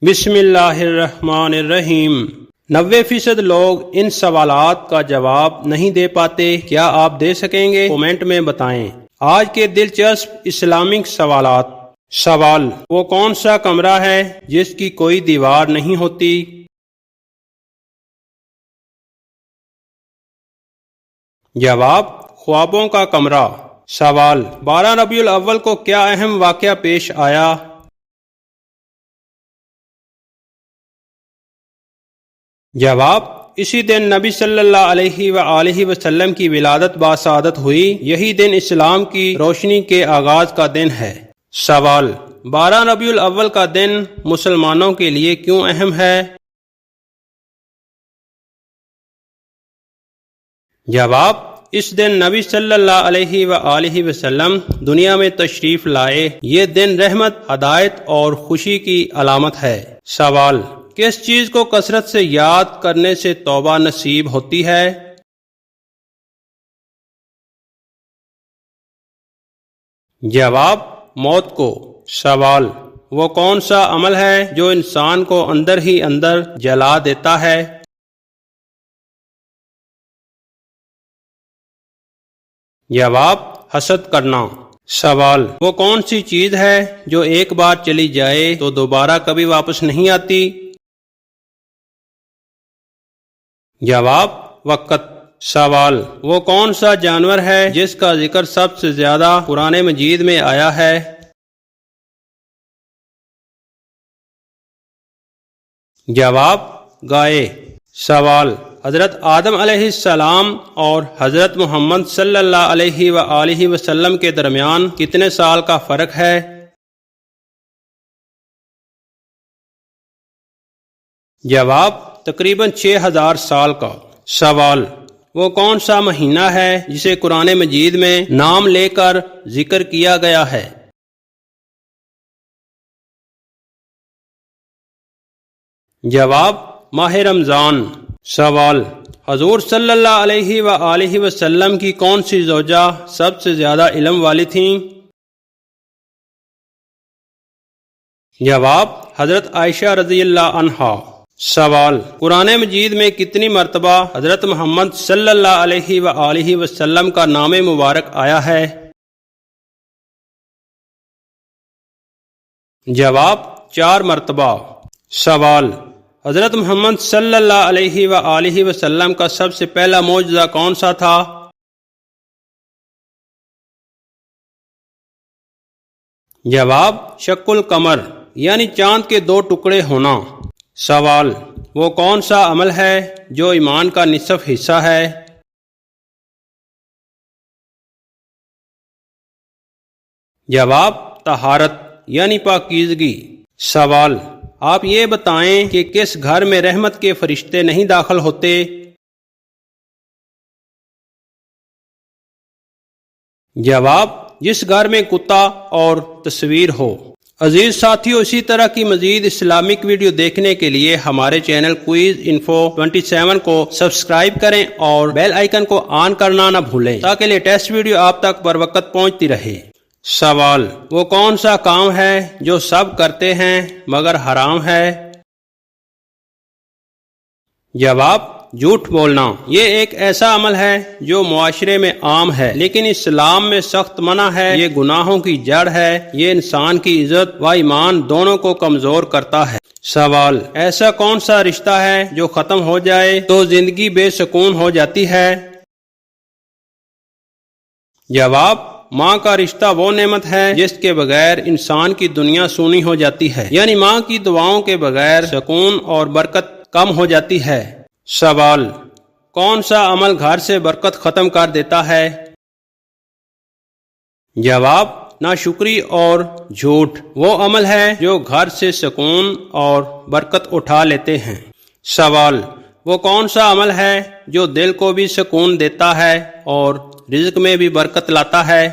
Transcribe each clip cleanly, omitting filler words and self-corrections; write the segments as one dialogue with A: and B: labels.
A: بسم اللہ الرحمن الرحیم۔ 90% لوگ ان سوالات کا جواب نہیں دے پاتے، کیا آپ دے سکیں گے؟ کومنٹ میں بتائیں۔ آج کے دلچسپ اسلامک سوالات۔ سوال: وہ کون سا کمرہ ہے جس کی کوئی دیوار نہیں ہوتی؟ جواب: خوابوں کا کمرہ۔ سوال: 12 ربیع الاول کو کیا اہم واقعہ پیش آیا؟ جواب: اسی دن نبی صلی اللہ علیہ وآلہ وسلم کی ولادت باسعادت ہوئی، یہی دن اسلام کی روشنی کے آغاز کا دن ہے۔ سوال: 12 ربیع الاول کا دن مسلمانوں کے لیے کیوں اہم ہے؟ جواب: اس دن نبی صلی اللہ علیہ وآلہ وسلم دنیا میں تشریف لائے، یہ دن رحمت، ہدایت اور خوشی کی علامت ہے۔ سوال: کس چیز کو کثرت سے یاد کرنے سے توبہ نصیب ہوتی ہے؟ جواب: موت کو۔ سوال: وہ کون سا عمل ہے جو انسان کو اندر ہی اندر جلا دیتا ہے؟ جواب: حسد کرنا۔ سوال: وہ کون سی چیز ہے جو ایک بار چلی جائے تو دوبارہ کبھی واپس نہیں آتی؟ جواب: وقت۔ سوال: وہ کون سا جانور ہے جس کا ذکر سب سے زیادہ قرآن مجید میں آیا ہے؟ جواب: گائے۔ سوال: حضرت آدم علیہ السلام اور حضرت محمد صلی اللہ علیہ وآلہ وسلم کے درمیان کتنے سال کا فرق ہے؟ جواب: تقریباً 6000 سال کا۔ سوال: وہ کون سا مہینہ ہے جسے قرآن مجید میں نام لے کر ذکر کیا گیا ہے؟ جواب: ماہ رمضان۔ سوال: حضور صلی اللہ علیہ وآلہ وسلم کی کون سی زوجہ سب سے زیادہ علم والی تھیں؟ جواب: حضرت عائشہ رضی اللہ عنہا۔ سوال: قرآن مجید میں کتنی مرتبہ حضرت محمد صلی اللہ علیہ وآلہ وسلم کا نام مبارک آیا ہے؟ جواب: 4 مرتبہ۔ سوال: حضرت محمد صلی اللہ علیہ وآلہ وسلم کا سب سے پہلا معجزہ کون سا تھا؟ جواب: شق القمر، یعنی چاند کے 2 ٹکڑے ہونا۔ سوال: وہ کون سا عمل ہے جو ایمان کا نصف حصہ ہے؟ جواب: طہارت، یعنی پاکیزگی۔ سوال: آپ یہ بتائیں کہ کس گھر میں رحمت کے فرشتے نہیں داخل ہوتے؟ جواب: جس گھر میں کتا اور تصویر ہو۔ عزیز ساتھیو، اسی طرح کی مزید اسلامک ویڈیو دیکھنے کے لیے ہمارے چینل کوئز انفو 27 کو سبسکرائب کریں اور بیل آئیکن کو آن کرنا نہ بھولیں تاکہ لیٹسٹ ویڈیو آپ تک بر وقت پہنچتی رہے۔ سوال: وہ کون سا کام ہے جو سب کرتے ہیں مگر حرام ہے؟ جواب: جھوٹ بولنا۔ یہ ایک ایسا عمل ہے جو معاشرے میں عام ہے لیکن اسلام میں سخت منع ہے، یہ گناہوں کی جڑ ہے، یہ انسان کی عزت و ایمان دونوں کو کمزور کرتا ہے۔ سوال: ایسا کون سا رشتہ ہے جو ختم ہو جائے تو زندگی بے سکون ہو جاتی ہے؟ جواب: ماں کا رشتہ وہ نعمت ہے جس کے بغیر انسان کی دنیا سونی ہو جاتی ہے، یعنی ماں کی دعاؤں کے بغیر سکون اور برکت کم ہو جاتی ہے۔ سوال: کون سا عمل گھر سے برکت ختم کر دیتا ہے؟ جواب: ناشکری اور جھوٹ وہ عمل ہے جو گھر سے سکون اور برکت اٹھا لیتے ہیں۔ سوال: وہ کون سا عمل ہے جو دل کو بھی سکون دیتا ہے اور رزق میں بھی برکت لاتا ہے؟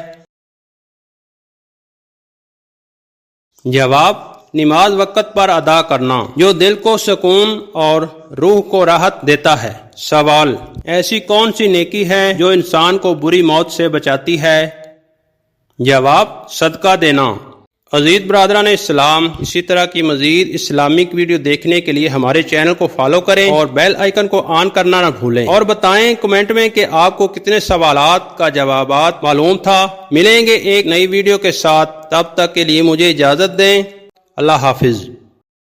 A: جواب: نماز وقت پر ادا کرنا، جو دل کو سکون اور روح کو راحت دیتا ہے۔ سوال: ایسی کون سی نیکی ہے جو انسان کو بری موت سے بچاتی ہے؟ جواب: صدقہ دینا۔ عزیز برادران اسلام، اسی طرح کی مزید اسلامک ویڈیو دیکھنے کے لیے ہمارے چینل کو فالو کریں اور بیل آئیکن کو آن کرنا نہ بھولیں، اور بتائیں کمنٹ میں کہ آپ کو کتنے سوالات کا جوابات معلوم تھا۔ ملیں گے ایک نئی ویڈیو کے ساتھ، تب تک کے لیے مجھے اجازت دیں۔ اللہ حافظ۔